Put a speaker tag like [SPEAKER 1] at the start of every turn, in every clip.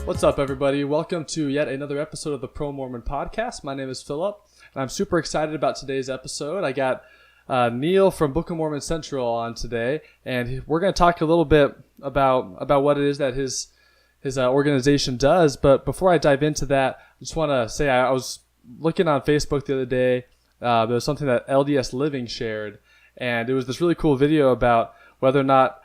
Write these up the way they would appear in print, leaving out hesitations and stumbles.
[SPEAKER 1] What's up, everybody? Welcome to yet another episode of the PRO Mormon Podcast. My name is Philip, and I'm super excited about today's episode. I got Neil from Book of Mormon Central on today, and we're going to talk a little bit about what it is that his organization does. But before I dive into that, I just want to say I was looking on Facebook the other day. There was something that LDS Living shared, and it was this really cool video about whether or not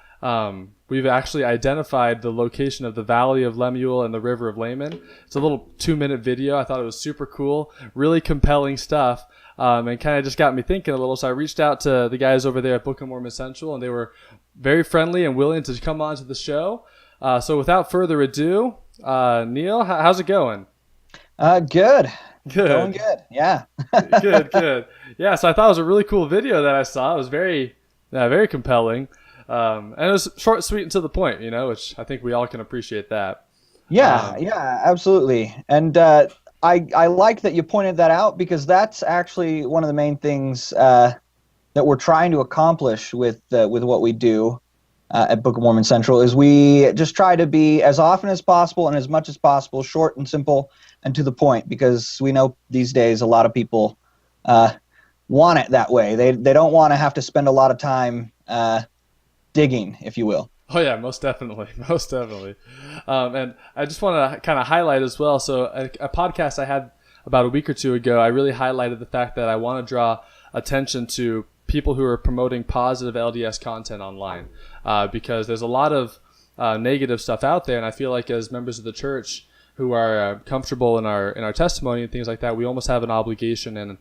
[SPEAKER 1] we've actually identified the location of the Valley of Lemuel and the River of Laman. It's a little 2-minute video. I thought it was super cool, really compelling stuff, and kind of just got me thinking a little. So I reached out to the guys over there at Book of Mormon Central, and they were very friendly and willing to come on to the show. So without further ado, Neil, how's it going?
[SPEAKER 2] Good.
[SPEAKER 1] Going
[SPEAKER 2] good. Yeah.
[SPEAKER 1] Good. Yeah. So I thought it was a really cool video that I saw. It was very compelling. And it was short, sweet, and to the point, which I think we all can appreciate that.
[SPEAKER 2] Yeah, absolutely. And I like that you pointed that out, because that's actually one of the main things that we're trying to accomplish with what we do at Book of Mormon Central, is we just try to be, as often as possible and as much as possible, short and simple and to the point, because we know these days a lot of people want it that way. They don't want to have to spend a lot of time digging, if you will.
[SPEAKER 1] Oh yeah, most definitely. And I just want to kind of highlight as well. So a podcast I had about a week or two ago, I really highlighted the fact that I want to draw attention to people who are promoting positive LDS content online, because there's a lot of negative stuff out there, and I feel like as members of the church who are comfortable in our testimony and things like that, we almost have an obligation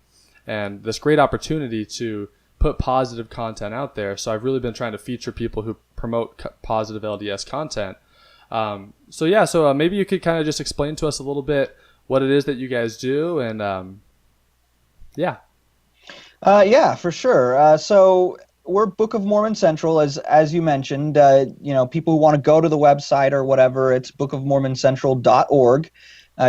[SPEAKER 1] and this great opportunity to put positive content out there. So I've really been trying to feature people who promote positive LDS content. So maybe you could kind of just explain to us a little bit what it is that you guys do, and
[SPEAKER 2] yeah, for sure. So we're Book of Mormon Central, as you mentioned. People who want to go to the website or whatever, it's bookofmormoncentral.org.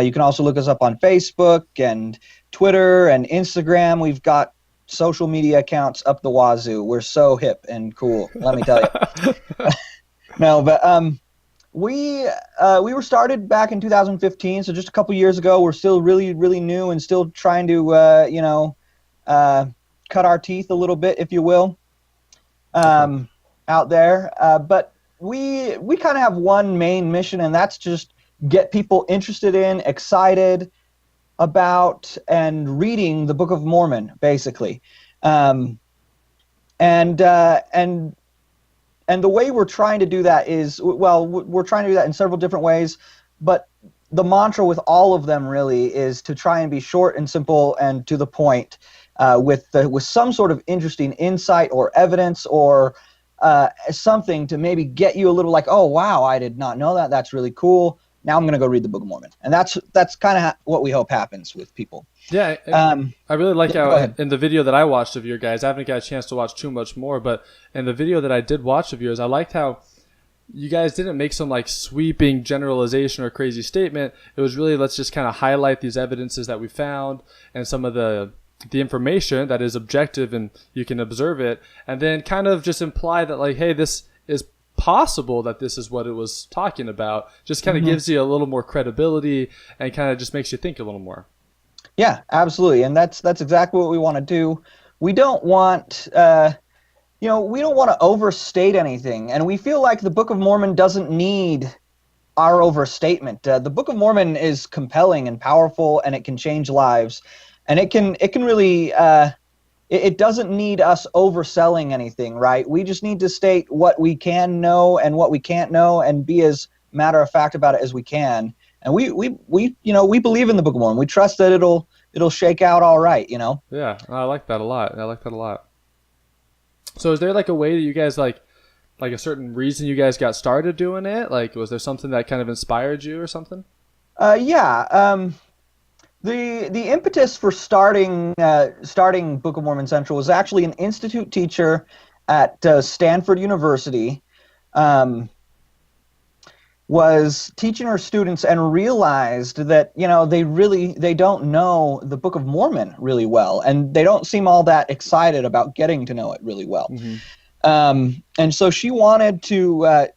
[SPEAKER 2] You can also look us up on Facebook and Twitter and Instagram. We've got social media accounts up the wazoo. We're so hip and cool, let me tell you. No, but we were started back in 2015, so just a couple years ago. We're still really, really new and still trying to, cut our teeth a little bit, if you will, out there. But we kind of have one main mission, and that's just get people interested in, excited about, and reading the Book of Mormon, basically. And the way we're trying to do that is, we're trying to do that in several different ways, but the mantra with all of them really is to try and be short and simple and to the point, with some sort of interesting insight or evidence or something to maybe get you a little like, oh wow, I did not know that. That's really cool. Now I'm going to go read the Book of Mormon. And that's kind of what we hope happens with people.
[SPEAKER 1] Yeah, I really like how in the video that I watched of your guys, I haven't got a chance to watch too much more, but in the video that I did watch of yours, I liked how you guys didn't make some like sweeping generalization or crazy statement. It was really, let's just kind of highlight these evidences that we found and some of the information that is objective and you can observe it, and then kind of just imply that like, hey, this is possible that this is what it was talking about. Just kind of gives you a little more credibility and kind of just makes you think a little more.
[SPEAKER 2] Yeah, absolutely. And that's exactly what we want to do. We don't want we don't want to overstate anything, and we feel like the Book of Mormon doesn't need our overstatement. The Book of Mormon is compelling and powerful, and it can change lives, and it can really it doesn't need us overselling anything, right? We just need to state what we can know and what we can't know, and be as matter of fact about it as we can. And we believe in the Book of Mormon. We trust that it'll shake out all right,
[SPEAKER 1] Yeah, I like that a lot. So is there like a way that you guys like a certain reason you guys got started doing it? Like, was there something that kind of inspired you or something?
[SPEAKER 2] Yeah. The impetus for starting Book of Mormon Central was actually an institute teacher at Stanford University was teaching her students and realized that they don't know the Book of Mormon really well, and they don't seem all that excited about getting to know it really well. And so she wanted to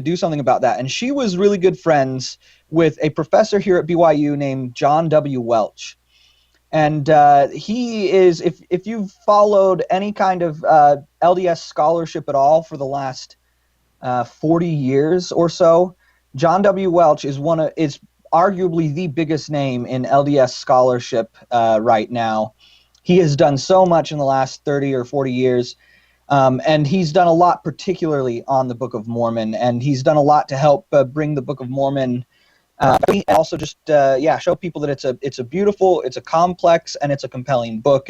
[SPEAKER 2] do something about that, and she was really good friends with a professor here at BYU named John W. Welch. And he is, if you've followed any kind of LDS scholarship at all for the last 40 years or so, John W. Welch is arguably the biggest name in LDS scholarship right now. He has done so much in the last 30 or 40 years, and he's done a lot particularly on the Book of Mormon, and he's done a lot to help bring the Book of Mormon and also just show people that it's a beautiful, it's a complex, and it's a compelling book.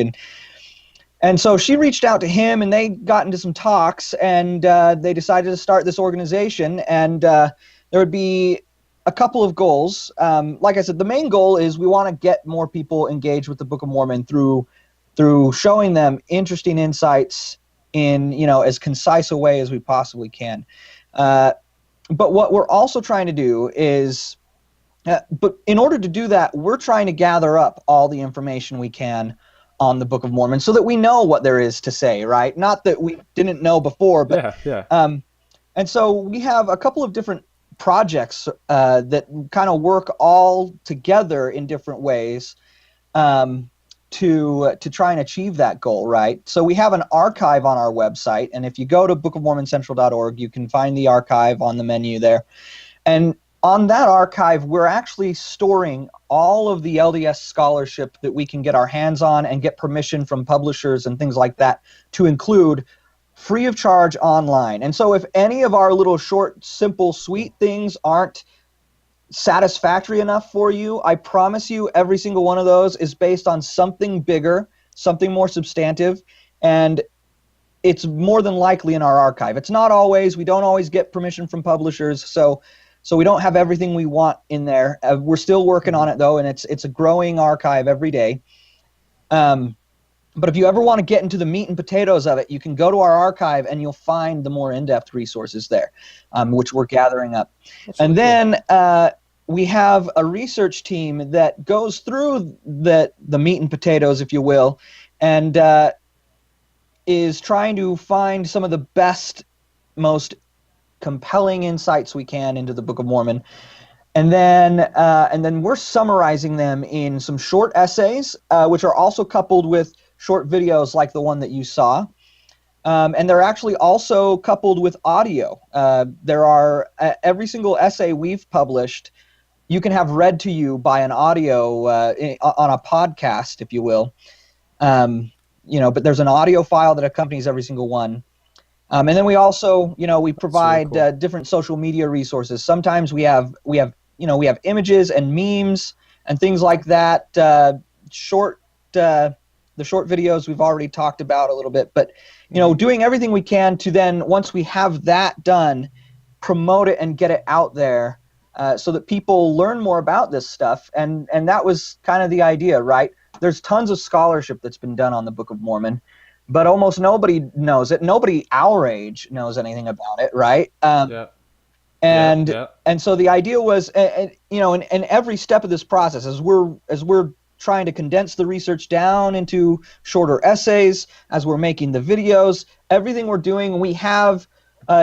[SPEAKER 2] And so she reached out to him, and they got into some talks, and they decided to start this organization. And there would be a couple of goals. Like I said, the main goal is we want to get more people engaged with the Book of Mormon through showing them interesting insights in as concise a way as we possibly can. But what we're also trying to do is but in order to do that, we're trying to gather up all the information we can on the Book of Mormon so that we know what there is to say, right? Not that we didn't know before, but and so we have a couple of different projects that kind of work all together in different ways to try and achieve that goal, right? So we have an archive on our website, and if you go to bookofmormoncentral.org, you can find the archive on the menu there. And on that archive, we're actually storing all of the LDS scholarship that we can get our hands on and get permission from publishers and things like that to include free of charge online. And so if any of our little short, simple, sweet things aren't satisfactory enough for you, I promise you every single one of those is based on something bigger, something more substantive, and it's more than likely in our archive. It's not always. We don't always get permission from publishers, so we don't have everything we want in there. We're still working on it, though, and it's a growing archive every day. But if you ever want to get into the meat and potatoes of it, you can go to our archive, and you'll find the more in-depth resources there, which we're gathering up. That's and really then cool. We have a research team that goes through the meat and potatoes, if you will, and is trying to find some of the best, most compelling insights we can into the Book of Mormon, and then we're summarizing them in some short essays, which are also coupled with short videos like the one that you saw, and they're actually also coupled with audio. There are every single essay we've published, you can have read to you by an audio on a podcast, if you will. But there's an audio file that accompanies every single one. And then we also, we provide really cool. Different social media resources. Sometimes we have images and memes and things like that. The short videos we've already talked about a little bit, but doing everything we can to then, once we have that done, promote it and get it out there so that people learn more about this stuff. And that was kind of the idea, right? There's tons of scholarship that's been done on the Book of Mormon, but almost nobody knows it. Nobody our age knows anything about it, right? And so the idea was, in every step of this process, as we're trying to condense the research down into shorter essays, as we're making the videos, everything we're doing, we have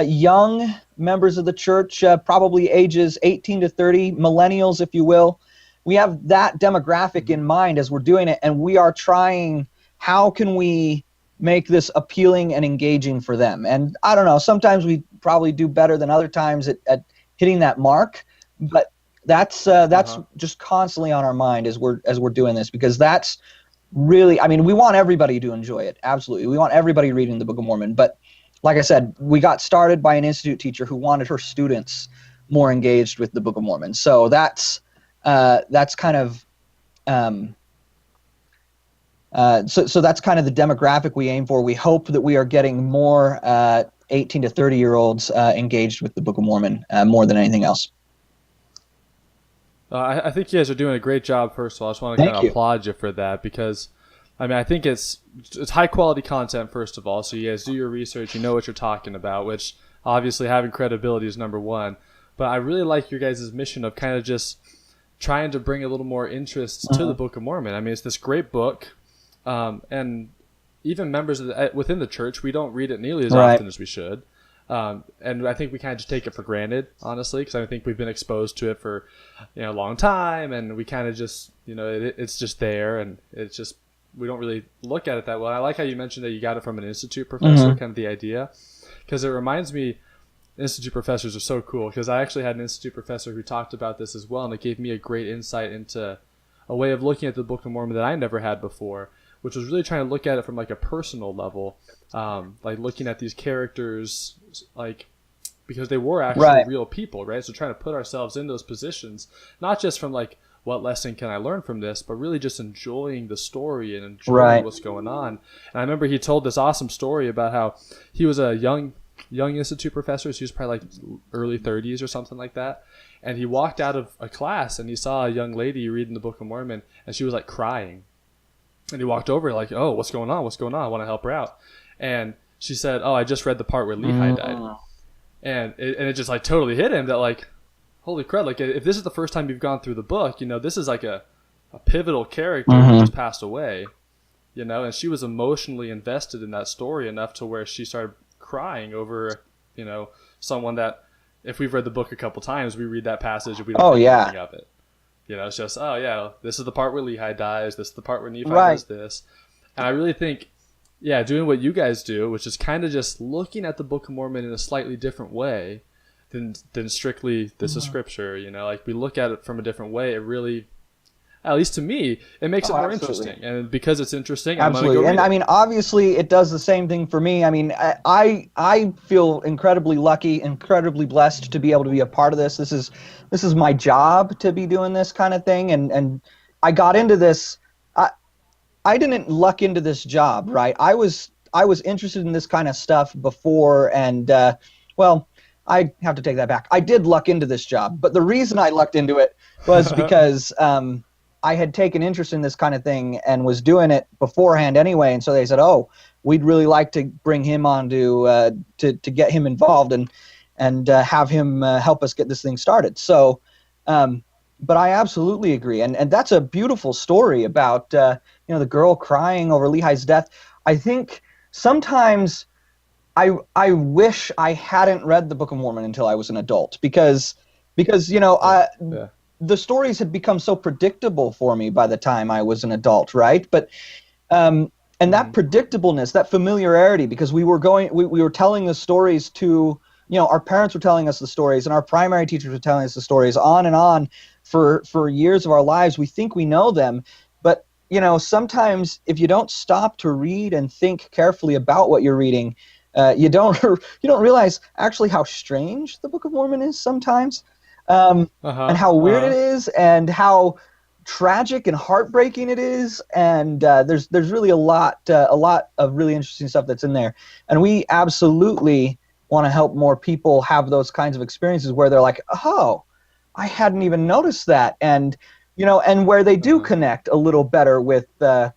[SPEAKER 2] young members of the church, probably ages 18 to 30, millennials, if you will. We have that demographic in mind as we're doing it, and we are trying, how can we make this appealing and engaging for them? And I don't know, sometimes we probably do better than other times at hitting that mark, but that's just constantly on our mind as we're doing this, because that's really, we want everybody to enjoy it. Absolutely. We want everybody reading the Book of Mormon. But like I said, we got started by an institute teacher who wanted her students more engaged with the Book of Mormon. So that's kind of so that's kind of the demographic we aim for. We hope that we are getting more 18 to 30-year-olds engaged with the Book of Mormon more than anything else.
[SPEAKER 1] I think you guys are doing a great job, first of all. I just want to kind of applaud you for that, because I think it's high quality content, first of all. So you guys do your research, you know what you're talking about, which obviously having credibility is number one. But I really like your guys' mission of kind of just trying to bring a little more interest to the Book of Mormon. It's this great book, and even members within the church, we don't read it nearly as often as we should. And I think we kind of just take it for granted, honestly, because I think we've been exposed to it for a long time, and we kind of just it's just there, and it's just we don't really look at it that well. I like how you mentioned that you got it from an institute professor, kind of the idea, because it reminds me, institute professors are so cool, because I actually had an institute professor who talked about this as well, and it gave me a great insight into a way of looking at the Book of Mormon that I never had before, which was really trying to look at it from like a personal level, like looking at these characters, like, because they were actually real people, right? So trying to put ourselves in those positions, not just from like, what lesson can I learn from this, but really just enjoying the story and enjoying what's going on. And I remember he told this awesome story about how he was a young institute professor, so he was probably like early 30s or something like that. And he walked out of a class and he saw a young lady reading the Book of Mormon, and she was like crying. And he walked over like, oh, what's going on? What's going on? I want to help her out. And she said, oh, I just read the part where Lehi died. And it just like totally hit him that like, holy crap, like if this is the first time you've gone through the book, this is like a pivotal character who just passed away, and she was emotionally invested in that story enough to where she started crying over, someone that, if we've read the book a couple times, we read that passage and we don't think anything of it. It's just, oh yeah, this is the part where Lehi dies, this is the part where Nephi does this. And I really think, doing what you guys do, which is kind of just looking at the Book of Mormon in a slightly different way than strictly this is scripture, like we look at it from a different way. It really, at least to me, it makes it more interesting. And because it's interesting,
[SPEAKER 2] absolutely.
[SPEAKER 1] I'm gonna go read it.
[SPEAKER 2] I mean, obviously it does the same thing for me. I mean, I feel incredibly lucky, incredibly blessed to be able to be a part of this. This is my job to be doing this kind of thing. And I got into this, I didn't luck into this job, right? I was interested in this kind of stuff before, and well, I have to take that back. I did luck into this job, but the reason I lucked into it was because I had taken interest in this kind of thing and was doing it beforehand anyway. And so they said, "Oh, we'd really like to bring him on to get him involved and have him help us get this thing started." So, but I absolutely agree, and that's a beautiful story about the girl crying over Lehi's death. I think sometimes I wish I hadn't read the Book of Mormon until I was an adult, because the stories had become so predictable for me by the time I was an adult, right? But and that predictableness, that familiarity, because we were telling the stories to, our parents were telling us the stories, and our primary teachers were telling us the stories on and on for years of our lives. We think we know them, but sometimes if you don't stop to read and think carefully about what you're reading, you don't realize actually how strange the Book of Mormon is sometimes, and how weird it is, and how tragic and heartbreaking it is. And there's really a lot of really interesting stuff that's in there, and we absolutely want to help more people have those kinds of experiences where they're like, oh, I hadn't even noticed that, and and where they do connect a little better with the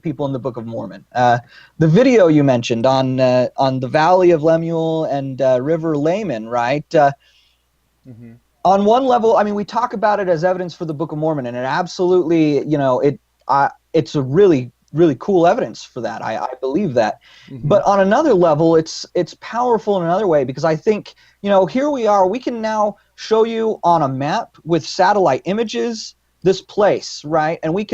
[SPEAKER 2] people in the Book of Mormon. The video you mentioned on the Valley of Lemuel and River Laman, right? On one level, I mean, we talk about it as evidence for the Book of Mormon, and it absolutely, it's a really, really cool evidence for that. I believe that. But on another level, it's powerful in another way, because I think, here we are. We can now show you on a map with satellite images this place, right? And we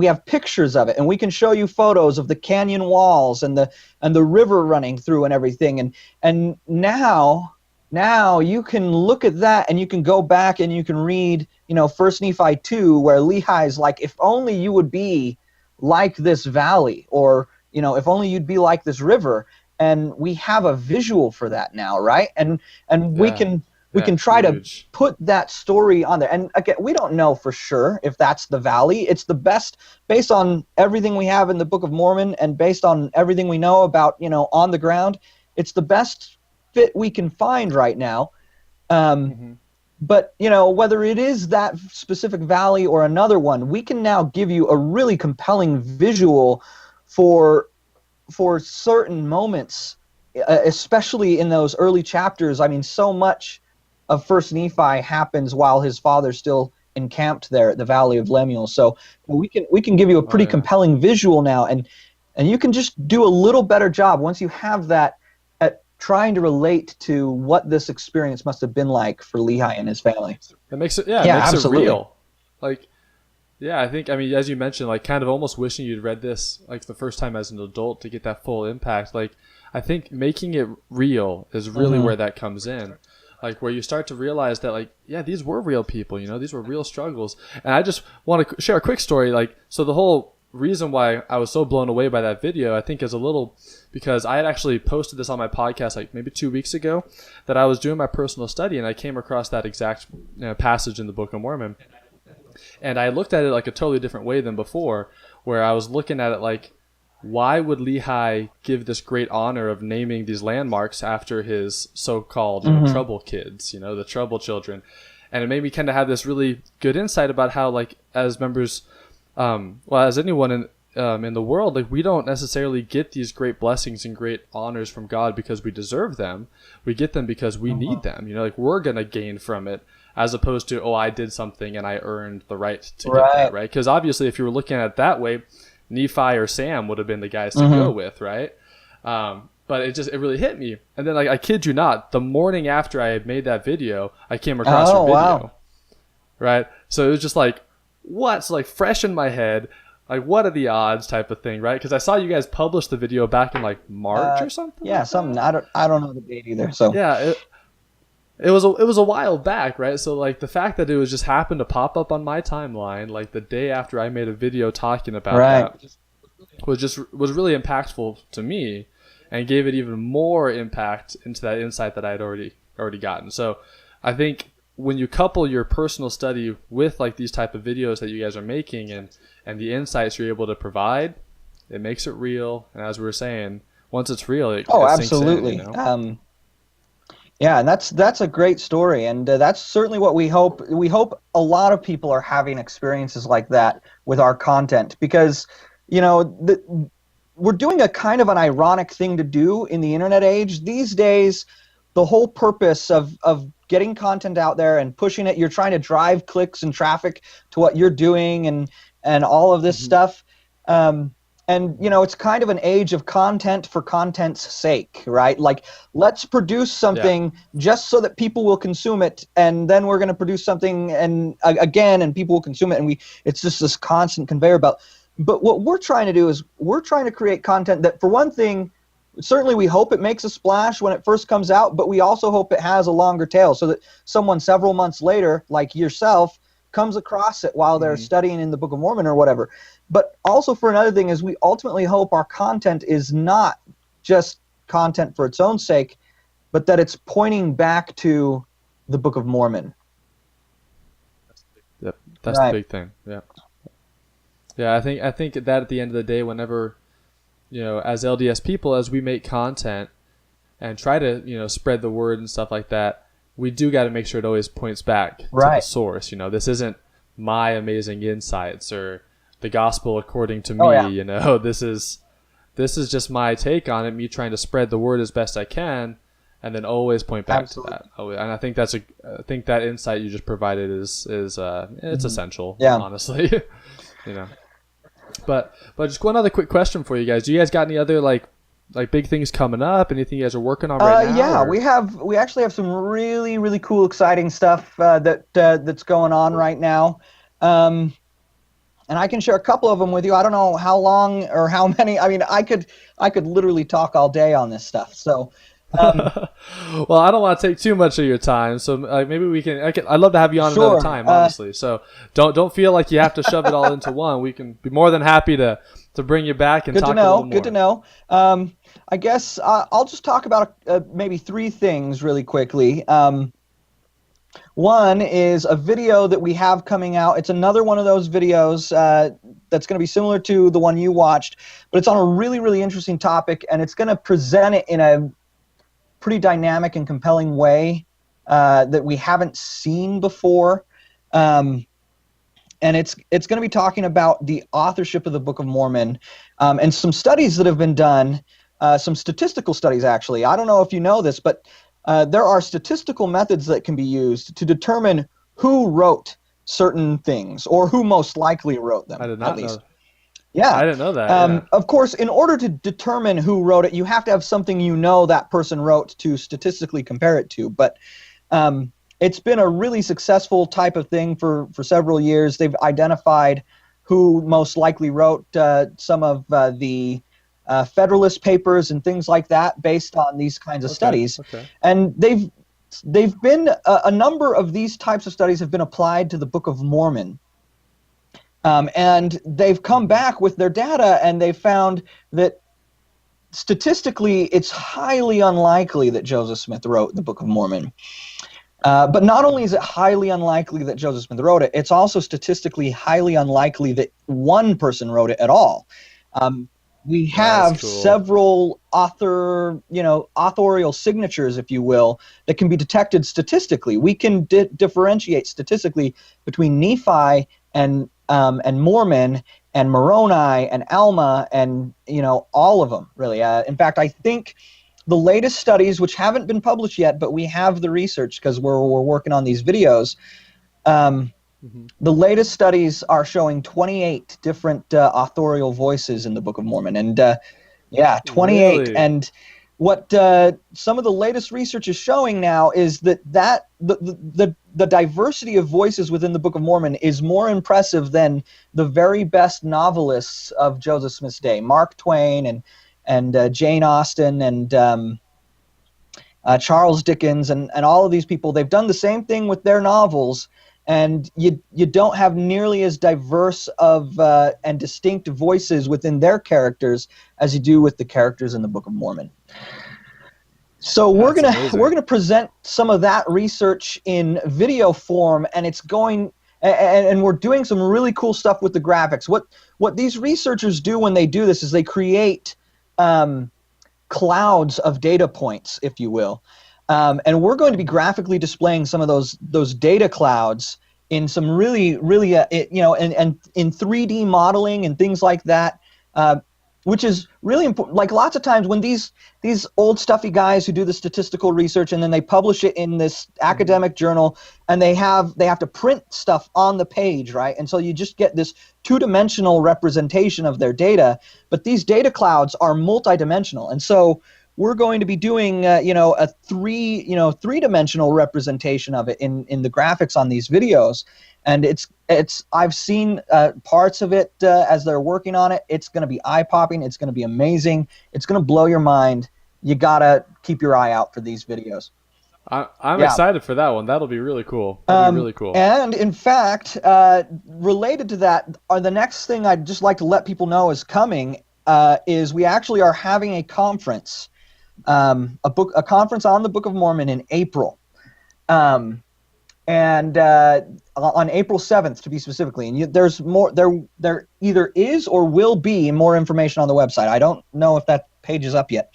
[SPEAKER 2] have pictures of it, and we can show you photos of the canyon walls and the river running through and everything. And now you can look at that, and you can go back and you can read, 1 Nephi 2, where Lehi's like, if only you would be like this valley, or if only you'd be like this river. And we have a visual for that now, right? And we can try to put that story on there. And again, we don't know for sure if that's the valley. It's the best, based on everything we have in the Book of Mormon and based on everything we know about, on the ground, it's the best fit we can find right now. But, whether it is that specific valley or another one, we can now give you a really compelling visual for certain moments, especially in those early chapters. I mean, so much of First Nephi happens while his father's still encamped there at the Valley of Lemuel. So we can give you a pretty compelling visual now, and you can just do a little better job once you have that trying to relate to what this experience must have been like for Lehi and his family.
[SPEAKER 1] It makes it,
[SPEAKER 2] Yeah,
[SPEAKER 1] it makes
[SPEAKER 2] absolutely.
[SPEAKER 1] it real. Like, yeah, I think, I mean, as you mentioned, like, kind of almost wishing you'd read this, like, the first time as an adult to get that full impact. Like, I think making it real is really where that comes in. Like, where you start to realize that, like, yeah, these were real people, you know, these were real struggles. And I just want to share a quick story. Like, so the whole reason why I was so blown away by that video, I think, is a little because I had actually posted this on my podcast like maybe 2 weeks ago, that I was doing my personal study and I came across that exact passage in the Book of Mormon. And I looked at it like a totally different way than before, where I was looking at it like, why would Lehi give this great honor of naming these landmarks after his so-called trouble kids, you know, the trouble children? And it made me kind of have this really good insight about how, like, as members, as anyone in the world, like, we don't necessarily get these great blessings and great honors from God because we deserve them. We get them because we need them. You know, like, we're gonna gain from it, as opposed to, oh, I did something and I earned the right to get that, right? Because obviously, if you were looking at it that way, Nephi or Sam would have been the guys to go with, right? But it really hit me. And then, like, I kid you not, the morning after I had made that video, I came across your video, right? So it was just like, what? So, like, fresh in my head, like, what are the odds type of thing, right? Because I saw you guys publish the video back in, like, March or something.
[SPEAKER 2] Yeah,
[SPEAKER 1] like
[SPEAKER 2] something. I don't know the date either. So
[SPEAKER 1] yeah, it was a while back, right? So, like, the fact that it was just happened to pop up on my timeline, like, the day after I made a video talking about that, was really impactful to me, and gave it even more impact into that insight that I had already gotten. So, I think when you couple your personal study with, like, these type of videos that you guys are making and the insights you're able to provide, it makes it real. And as we were saying, once it's real, it sinks
[SPEAKER 2] absolutely.
[SPEAKER 1] in, you know?
[SPEAKER 2] Yeah, and that's a great story, and that's certainly what we hope. We hope a lot of people are having experiences like that with our content, because, you know, we're doing a kind of an ironic thing to do in the internet age these days. The whole purpose of getting content out there and pushing it, you're trying to drive clicks and traffic to what you're doing and all of this stuff. And, you know, it's kind of an age of content for content's sake, right? Like, let's produce something just so that people will consume it, and then we're going to produce something and again, and people will consume it, and it's just this constant conveyor belt. But what we're trying to do is we're trying to create content that, for one thing, certainly we hope it makes a splash when it first comes out, but we also hope it has a longer tail so that someone several months later, like yourself, comes across it while they're studying in the Book of Mormon or whatever. But also, for another thing, is we ultimately hope our content is not just content for its own sake, but that it's pointing back to the Book of Mormon.
[SPEAKER 1] Yep, that's the big thing. Yeah, yeah. I think that at the end of the day, whenever, you know, as LDS people, as we make content and try to, you know, spread the word and stuff like that, we do got to make sure it always points back to the source. You know, this isn't my amazing insights or the gospel according to me. You know, this is just my take on it, me trying to spread the word as best I can, and then always point back to that. And I think that insight you just provided is it's essential. Honestly, you know. But just one other quick question for you guys: do you guys got any other like big things coming up? Anything you guys are working on right now?
[SPEAKER 2] Yeah, we actually have some really, really cool, exciting stuff that's going on right now. And I can share a couple of them with you. I don't know how long or how many. I mean, I could literally talk all day on this stuff. So,
[SPEAKER 1] well, I don't want to take too much of your time. So maybe we can. I'd love to have you on another time, honestly. So don't feel like you have to shove it all into one. We can be more than happy to bring you back and talk a little more.
[SPEAKER 2] Good to know. I guess I'll just talk about maybe three things really quickly. One is a video that we have coming out. It's another one of those videos that's going to be similar to the one you watched, but it's on a really, really interesting topic, and it's going to present it in a pretty dynamic and compelling way that we haven't seen before. And it's going to be talking about the authorship of the Book of Mormon and some studies that have been done, some statistical studies, actually. I don't know if you know this, but there are statistical methods that can be used to determine who wrote certain things, or who most likely wrote them.
[SPEAKER 1] I did not know.
[SPEAKER 2] Yeah.
[SPEAKER 1] I didn't know that.
[SPEAKER 2] Of course, in order to determine who wrote it, you have to have something that person wrote to statistically compare it to. But it's been a really successful type of thing for several years. They've identified who most likely wrote some of the Federalist Papers and things like that based on these kinds of studies.
[SPEAKER 1] Okay.
[SPEAKER 2] And they've been a number of these types of studies have been applied to the Book of Mormon. And they've come back with their data, and they've found that statistically it's highly unlikely that Joseph Smith wrote the Book of Mormon. But not only is it highly unlikely that Joseph Smith wrote it, it's also statistically highly unlikely that one person wrote it at all. We have several authorial signatures, if you will, that can be detected statistically. We can differentiate statistically between Nephi and Mormon and Moroni and Alma and all of them, really. In fact, I think the latest studies, which haven't been published yet, but we have the research because we're working on these videos. The latest studies are showing 28 different authorial voices in the Book of Mormon, and 28.
[SPEAKER 1] Really?
[SPEAKER 2] And what some of the latest research is showing now is that the diversity of voices within the Book of Mormon is more impressive than the very best novelists of Joseph Smith's day, Mark Twain and Jane Austen and Charles Dickens and all of these people. They've done the same thing with their novels, and you don't have nearly as diverse of and distinct voices within their characters as you do with the characters in the Book of Mormon. So we're gonna present some of that research in video form, and it's going and we're doing some really cool stuff with the graphics. What these researchers do when they do this is they create clouds of data points, if you will. And we're going to be graphically displaying some of those data clouds in some really and in 3D modeling and things like that, which is really important. Like lots of times when these old stuffy guys who do the statistical research and then they publish it in this academic journal, and they have to print stuff on the page, right? And so you just get this two-dimensional representation of their data, but these data clouds are multidimensional. And so we're going to be doing a three-dimensional representation of it in the graphics on these videos. And I've seen parts of it as they're working on it. It's going to be eye-popping. It's going to be amazing. It's going to blow your mind. You gotta keep your eye out for these videos.
[SPEAKER 1] I'm excited for that one. That'll be really cool.
[SPEAKER 2] And in fact, related to that, the next thing I'd just like to let people know is coming is we actually are having a conference, a conference on the Book of Mormon in April. And on April 7th, to be specifically, and there's more. There either is or will be more information on the website. I don't know if that page is up yet,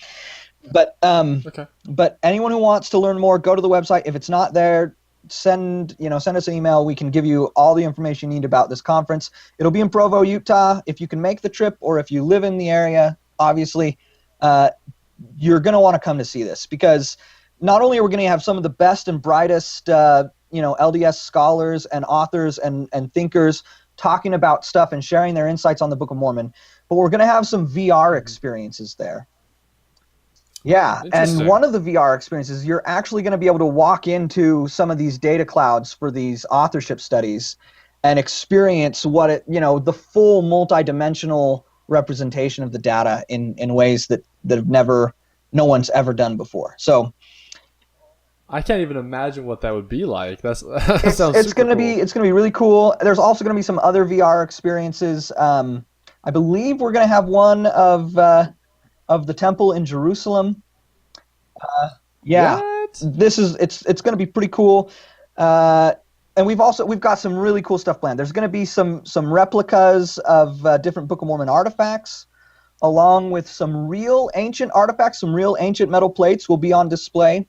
[SPEAKER 2] but But anyone who wants to learn more, go to the website. If it's not there, send us an email. We can give you all the information you need about this conference. It'll be in Provo, Utah. If you can make the trip, or if you live in the area, obviously, you're going to want to come to see this, because not only are we going to have some of the best and brightest LDS scholars and authors and thinkers talking about stuff and sharing their insights on the Book of Mormon, but we're going to have some VR experiences there. Yeah, and one of the VR experiences, you're actually going to be able to walk into some of these data clouds for these authorship studies and experience the full multidimensional representation of the data in ways that no one's ever done before. So
[SPEAKER 1] I can't even imagine what that would be like. That sounds
[SPEAKER 2] it's going to be really cool. There's also going to be some other VR experiences. I believe we're going to have one of the temple in Jerusalem.
[SPEAKER 1] What?
[SPEAKER 2] It's going to be pretty cool. And we've got some really cool stuff planned. There's going to be some replicas of different Book of Mormon artifacts, along with some real ancient artifacts. Some real ancient metal plates will be on display.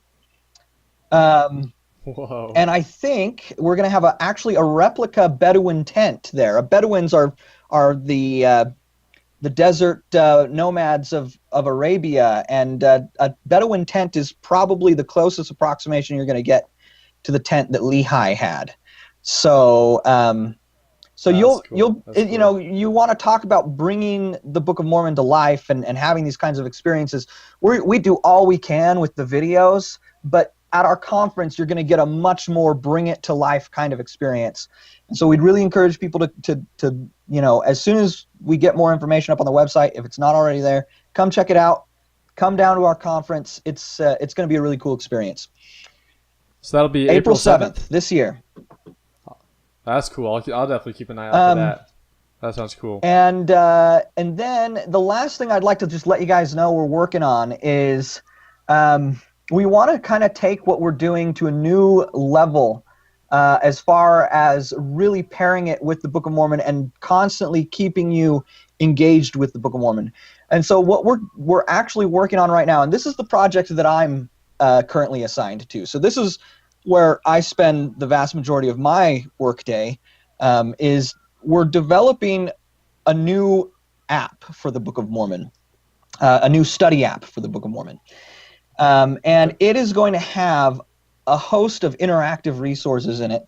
[SPEAKER 1] Whoa.
[SPEAKER 2] And I think we're going to have actually a replica Bedouin tent there. Bedouins are the desert nomads of Arabia, and a Bedouin tent is probably the closest approximation you're going to get to the tent that Lehi had. So So
[SPEAKER 1] That's cool.
[SPEAKER 2] you know, you want to talk about bringing the Book of Mormon to life and having these kinds of experiences. We do all we can with the videos, but at our conference, you're going to get a much more bring it to life kind of experience. And so we'd really encourage people to you know, as soon as we get more information up on the website, if it's not already there, come check it out. Come down to our conference. It's going to be a really cool experience.
[SPEAKER 1] So that'll be
[SPEAKER 2] April 7th this year.
[SPEAKER 1] That's cool. I'll definitely keep an eye out for that. That sounds cool.
[SPEAKER 2] And then the last thing I'd like to just let you guys know we're working on is we want to kind of take what we're doing to a new level as far as really pairing it with the Book of Mormon and constantly keeping you engaged with the Book of Mormon. And so what we're actually working on right now, and this is the project that I'm currently assigned to. So this is where I spend the vast majority of my workday, is we're developing a new app for the Book of Mormon, a new study app for the Book of Mormon. And it is going to have a host of interactive resources in it,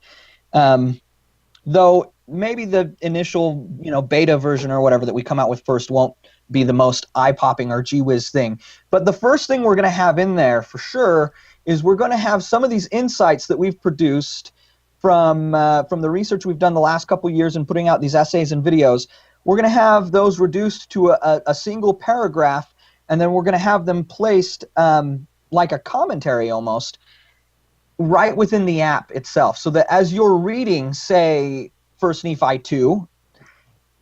[SPEAKER 2] though maybe the initial, you know, beta version or whatever that we come out with first won't be the most eye-popping or gee-whiz thing. But the first thing we're going to have in there for sure is we're going to have some of these insights that we've produced from the research we've done the last couple years in putting out these essays and videos. We're going to have those reduced to a single paragraph, and then we're going to have them placed like a commentary almost right within the app itself, so that as you're reading, say, 1 Nephi 2,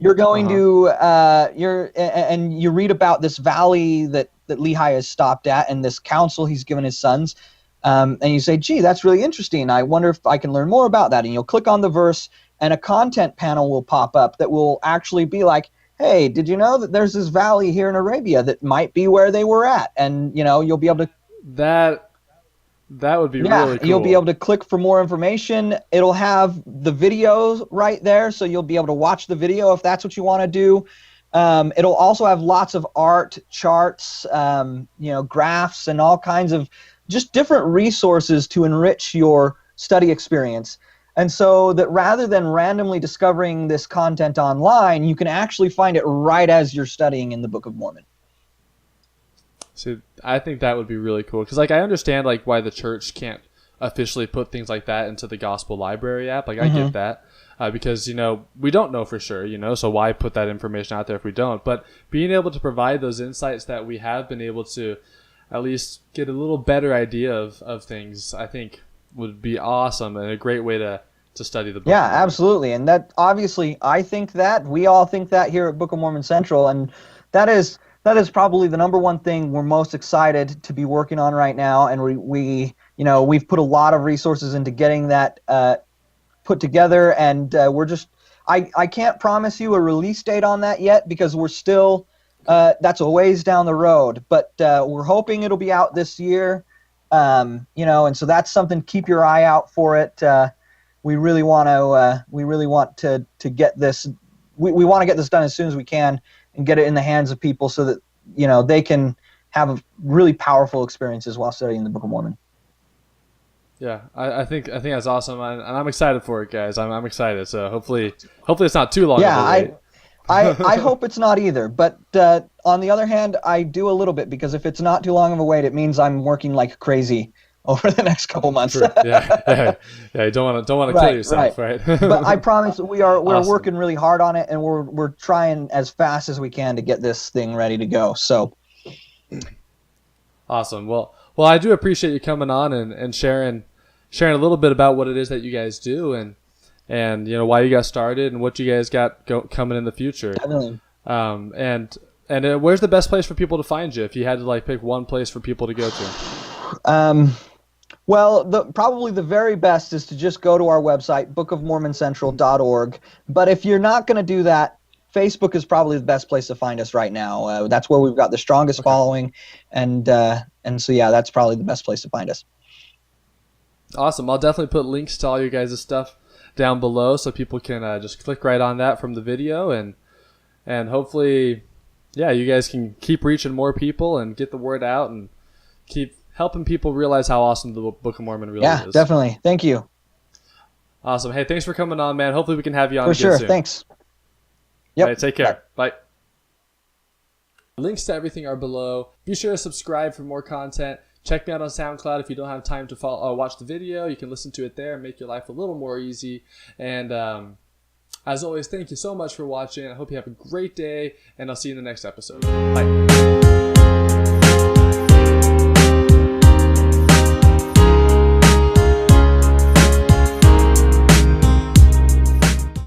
[SPEAKER 2] you're going to you read about this valley that Lehi has stopped at and this counsel he's given his sons, and you say, gee, that's really interesting. I wonder if I can learn more about that. And you'll click on the verse, and a content panel will pop up that will actually be like, hey, did you know that there's this valley here in Arabia that might be where they were at? And, you know, you'll be able to...
[SPEAKER 1] That would be really cool.
[SPEAKER 2] You'll be able to click for more information. It'll have the video right there, so you'll be able to watch the video if that's what you want to do. It'll also have lots of art, charts, you know, graphs, and all kinds of just different resources to enrich your study experience. And so that rather than randomly discovering this content online, you can actually find it right as you're studying in the Book of Mormon.
[SPEAKER 1] So I think that would be really cool, because like I understand like why the church can't officially put things like that into the Gospel Library app. Like I get that because, you know, we don't know for sure, you know, so why put that information out there if we don't? But being able to provide those insights that we have been able to at least get a little better idea of things, I think would be awesome and a great way to study the book.
[SPEAKER 2] Yeah, absolutely. And that obviously I think that, we all think that here at Book of Mormon Central, and that is probably the number one thing we're most excited to be working on right now. And we you know, we've put a lot of resources into getting that put together, and we're just, I can't promise you a release date on that yet because we're still, that's a ways down the road, but we're hoping it'll be out this year, you know, and so that's something, keep your eye out for it. We really want to get this, we want to get this done as soon as we can and get it in the hands of people so that, you know, they can have really powerful experiences while studying the Book of Mormon.
[SPEAKER 1] Yeah, I think that's awesome, and I'm excited for it, guys. I'm excited. So hopefully it's not too long.
[SPEAKER 2] Yeah, I hope it's not either. But on the other hand, I do a little bit, because if it's not too long of a wait, it means I'm working like crazy over the next couple months.
[SPEAKER 1] True. Yeah. You don't want to kill yourself, right?
[SPEAKER 2] But I promise we're
[SPEAKER 1] awesome.
[SPEAKER 2] working really hard on it, and we're trying as fast as we can to get this thing ready to go. So
[SPEAKER 1] awesome. Well, I do appreciate you coming on and sharing a little bit about what it is that you guys do and you know why you got started and what you guys got coming in the future.
[SPEAKER 2] Definitely.
[SPEAKER 1] And where's the best place for people to find you if you had to like pick one place for people to go to?
[SPEAKER 2] Well, probably the very best is to just go to our website, bookofmormoncentral.org. But if you're not going to do that, Facebook is probably the best place to find us right now. That's where we've got the strongest following, and so yeah, that's probably the best place to find us.
[SPEAKER 1] Awesome. I'll definitely put links to all your guys' stuff down below so people can just click right on that from the video, and hopefully, yeah, you guys can keep reaching more people and get the word out and keep helping people realize how awesome the Book of Mormon really is.
[SPEAKER 2] Yeah, definitely. Thank you.
[SPEAKER 1] Awesome. Hey, thanks for coming on, man. Hopefully we can have you on
[SPEAKER 2] For
[SPEAKER 1] again
[SPEAKER 2] sure.
[SPEAKER 1] soon.
[SPEAKER 2] Thanks.
[SPEAKER 1] All right, take care. Bye. Links to everything are below. Be sure to subscribe for more content. Check me out on SoundCloud if you don't have time to watch the video. You can listen to it there and make your life a little more easy. And as always, thank you so much for watching. I hope you have a great day, and I'll see you in the next episode. Bye.